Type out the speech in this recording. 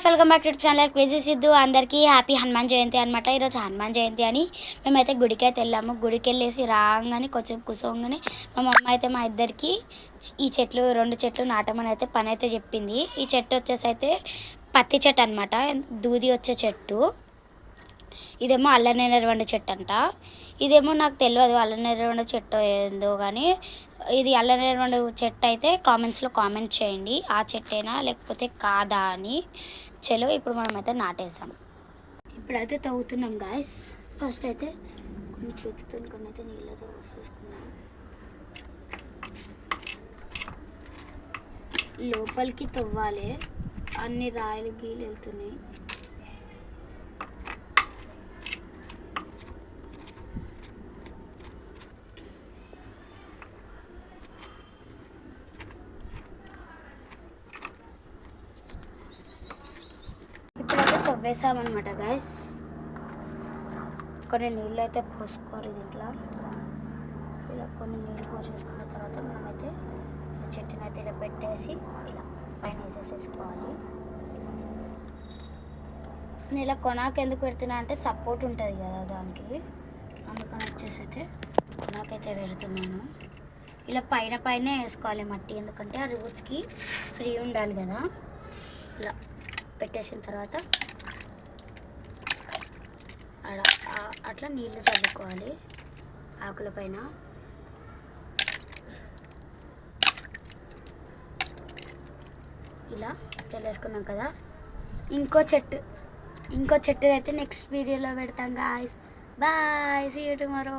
Welcome back to channel crazy Siddhu. అందరికీ happy Hanuman Jayanti అనమాట. ఈరోజు హనుమాన్ జయంతి అని మేమైతే గుడికి అయితే వెళ్ళాము. గుడికి వెళ్ళేసి రాగానే కొంచెం కూర్చోగానే మా మమ్మ అయితే మా ఇద్దరికి ఈ చెట్లు 2 చెట్లు నాటమని అయితే పని అయితే చెప్పింది. ఈ చెట్టు వచ్చేసి అయితే పత్తి చెట్టు అనమాట, దూది వచ్చే చెట్టు. ఇదేమో అల్లనేరేడు చెట్టు అంట. ఇదేమో నాకు తెలియదు అల్లనేరేడు చెట్టు ఏందో కానీ, ఇది అల్లనేరేడు చెట్టు అయితే కామెంట్స్లో కామెంట్ చేయండి, ఆ చెట్టేనా లేకపోతే కాదా అని. చలో ఇప్పుడు మనమైతే నాటేసాం. ఇప్పుడైతే తవ్వుతున్నాం గాయస్. ఫస్ట్ అయితే కొన్ని చేతితో కొన్ని అయితే నీళ్ళతో పోసేసుకున్నాం. లోపలికి తవ్వాలి, అన్ని రాయలు గీలు వెళ్తున్నాయి. ఇప్పుడైతే తవ్వేసామన్నమాట గాయస్. కొన్ని నీళ్ళు అయితే పోసుకోవాలి దీంట్లో. ఇలా కొన్ని నీళ్ళు పోసేసుకున్న తర్వాత మనమైతే చెట్టుని అయితే ఇలా పెట్టేసి ఇలా పైన వేసేసుకోవాలి. నేను ఇలా కొనాకు ఎందుకు పెడుతున్నా అంటే సపోర్ట్ ఉంటుంది కదా దానికి, అందుకని వచ్చేసి అయితే కొనాకైతే పెడుతున్నాను. ఇలా పైన వేసుకోవాలి మట్టి, ఎందుకంటే ఆ రూట్స్కి ఫ్రీ ఉండాలి కదా. ఇలా పెట్టేసిన తర్వాత అట్లా నీళ్ళు చల్లుకోవాలి ఆకుల పైన. ఇలా చల్లేసుకున్నాం కదా. ఇంకో చెట్టు అయితే నెక్స్ట్ వీడియోలో పెడతాం guys. Bye, see you tomorrow.